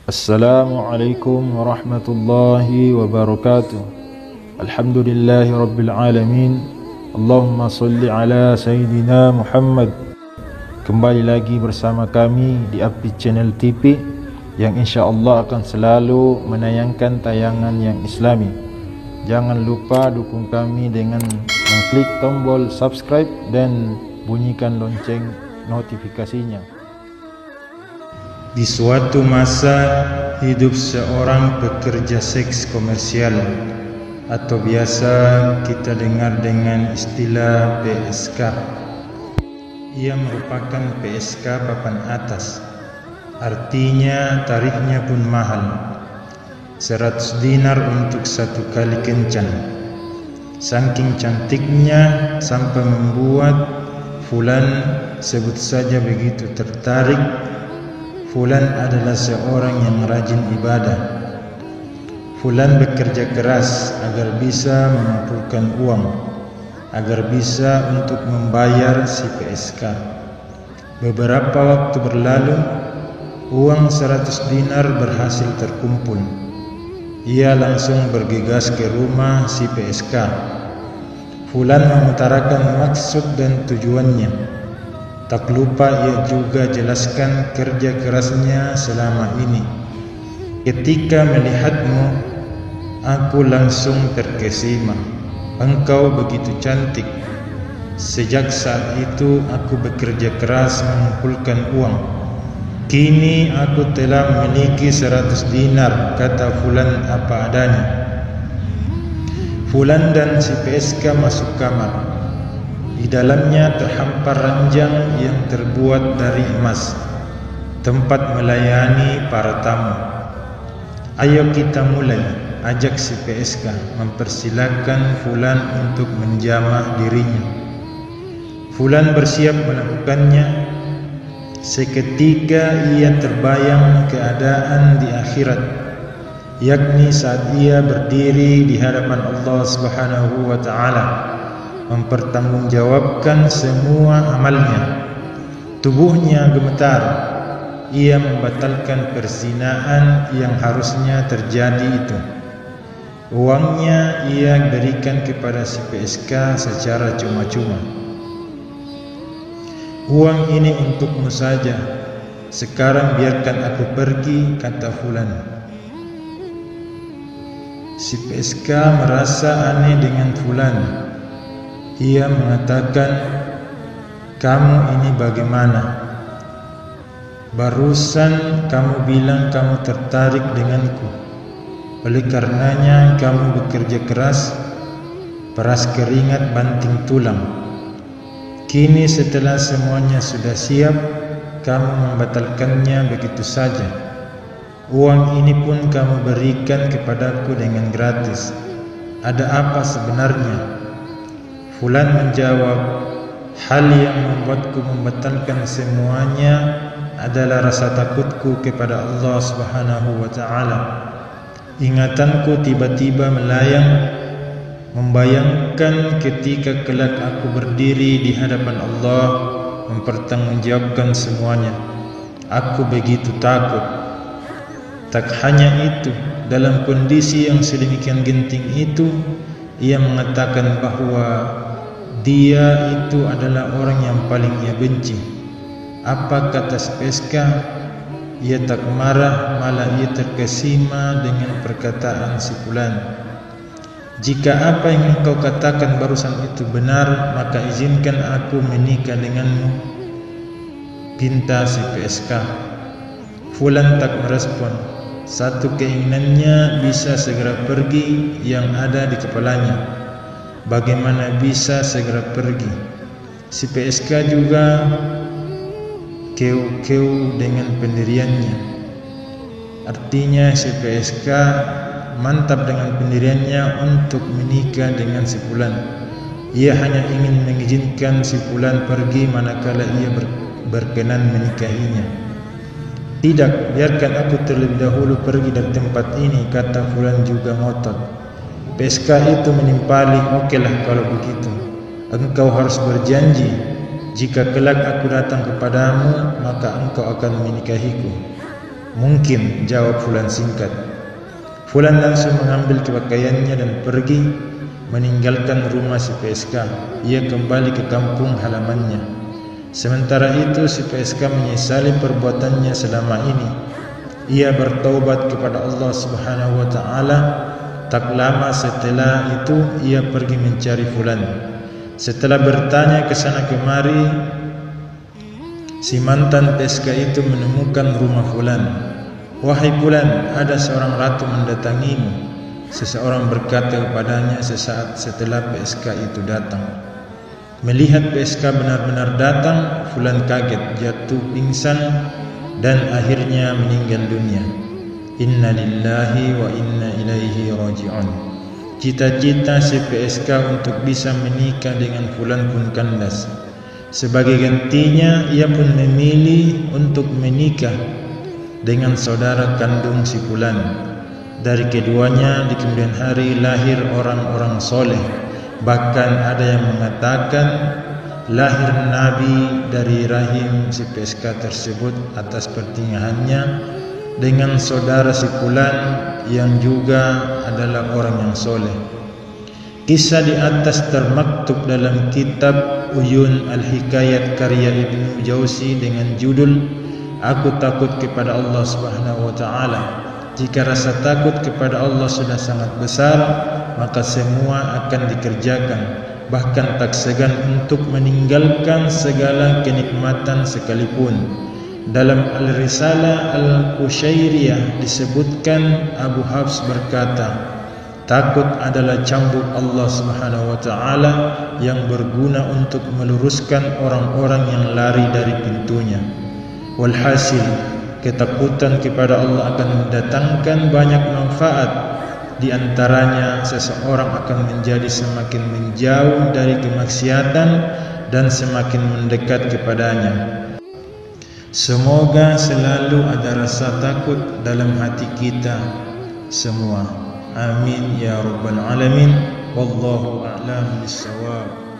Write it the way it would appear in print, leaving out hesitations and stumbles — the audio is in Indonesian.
Assalamualaikum warahmatullahi wabarakatuh. Alhamdulillahi rabbil alamin. Allahumma salli ala Sayyidina Muhammad. Kembali lagi bersama kami di Abdi Channel TV yang insyaAllah akan selalu menayangkan tayangan yang islami. Jangan lupa dukung kami dengan mengklik tombol subscribe dan bunyikan lonceng notifikasinya. Di suatu masa hidup seorang pekerja seks komersial atau biasa kita dengar dengan istilah PSK. Ia merupakan PSK papan atas. Artinya tarifnya pun mahal, 100 dinar untuk satu kali kencan. Saking cantiknya sampai membuat Fulan sebut saja begitu tertarik. Fulan adalah seorang yang rajin ibadah. Fulan bekerja keras agar bisa mengumpulkan uang, agar bisa untuk membayar si PSK. Beberapa waktu berlalu, uang 100 dinar berhasil terkumpul. Ia langsung bergegas ke rumah si PSK. Fulan mengutarakan maksud dan tujuannya. Tak lupa ia juga jelaskan kerja kerasnya selama ini. Ketika melihatmu, aku langsung terkesima. Engkau begitu cantik. Sejak saat itu aku bekerja keras mengumpulkan uang. Kini aku telah memiliki 100 dinar, kata Fulan apa adanya. Fulan dan si PSK masuk kamar. Di dalamnya terhampar ranjang yang terbuat dari emas, tempat melayani para tamu. Ayo kita mulai, ajak si PSK mempersilakan Fulan untuk menjamah dirinya. Fulan bersiap melakukannya. Seketika ia terbayang keadaan di akhirat, yakni saat ia berdiri di hadapan Allah Subhanahu wa ta'ala, mempertanggungjawabkan semua amalnya. Tubuhnya gemetar. Ia membatalkan perzinaan yang harusnya terjadi itu. Uangnya ia berikan kepada si PSK secara cuma-cuma. Uang ini untukmu saja. Sekarang biarkan aku pergi, kata Fulan. Si PSK merasa aneh dengan Fulan. Ia mengatakan, kamu ini bagaimana? Barusan kamu bilang kamu tertarik denganku. Oleh karenanya kamu bekerja keras, peras keringat banting tulang. Kini setelah semuanya sudah siap, kamu membatalkannya begitu saja. Uang ini pun kamu berikan kepadaku dengan gratis. Ada apa sebenarnya? Fulan menjawab, hal yang membuatku membatalkan semuanya adalah rasa takutku kepada Allah Subhanahu wa ta'ala. Ingatanku tiba-tiba melayang, membayangkan ketika kelak aku berdiri di hadapan Allah mempertanggungjawabkan semuanya. Aku begitu takut. Tak hanya itu, dalam kondisi yang sedemikian genting itu, ia mengatakan bahwa dia itu adalah orang yang paling ia benci. Apa kata si PSK? Ia tak marah, malah ia terkesima dengan perkataan si Fulan. Jika apa yang engkau katakan barusan itu benar, maka izinkan aku menikah denganmu, pinta si PSK. Fulan tak merespon. Satu keinginannya bisa segera pergi yang ada di kepalanya. Bagaimana bisa segera pergi? Si PSK juga keu-keu dengan pendiriannya. Artinya si PSK mantap dengan pendiriannya untuk menikah dengan si Fulan. Ia hanya ingin mengizinkan si Fulan pergi manakala ia berkenan menikahinya. Tidak, biarkan aku terlebih dahulu pergi dari tempat ini, kata Fulan juga ngotot. PSK itu menimpali, okelah kalau begitu. engkau harus berjanji, jika kelak aku datang kepadamu, maka engkau akan menikahiku. Mungkin, jawab Fulan singkat. Fulan langsung mengambil pakaiannya dan pergi, meninggalkan rumah si PSK. Ia kembali ke kampung halamannya. Sementara itu si PSK menyesali perbuatannya selama ini. Ia bertaubat kepada Allah Subhanahu wa Ta'ala. Tak lama setelah itu ia pergi mencari Fulan. Setelah bertanya ke sana kemari, si mantan PSK itu menemukan rumah Fulan. Wahai Fulan, ada seorang ratu mendatangimu. Seseorang berkata kepadanya sesaat setelah PSK itu datang. Melihat PSK benar-benar datang, Fulan kaget, jatuh pingsan dan akhirnya meninggal dunia. Inna lillahi wa inna ilaihi raji'un. Cita-cita si PSK untuk bisa menikah dengan Fulan pun kandas. Sebagai gantinya, ia pun memilih untuk menikah dengan saudara kandung si Fulan. Dari keduanya di kemudian hari lahir orang-orang soleh. Bahkan ada yang mengatakan lahir Nabi dari rahim si PSK tersebut atas pertinggahannya dengan saudara si Fulan yang juga adalah orang yang soleh. Kisah di atas termaktub dalam kitab Uyun Al-Hikayat karya Ibnu Jauzi dengan judul Aku takut kepada Allah Subhanahu wa Ta'ala. Jika rasa takut kepada Allah sudah sangat besar, maka semua akan dikerjakan, bahkan tak segan untuk meninggalkan segala kenikmatan sekalipun. Dalam Al-Risalah Al-Qushairiyah disebutkan Abu Hafs berkata, takut adalah cambuk Allah Subhanahu wa Ta'ala yang berguna untuk meluruskan orang-orang yang lari dari pintunya. Walhasil, ketakutan kepada Allah akan mendatangkan banyak manfaat. Di antaranya, seseorang akan menjadi semakin menjauh dari kemaksiatan dan semakin mendekat kepadanya. Semoga selalu ada rasa takut dalam hati kita semua. Amin ya rabbal alamin. Wallahu a'lam bissawab.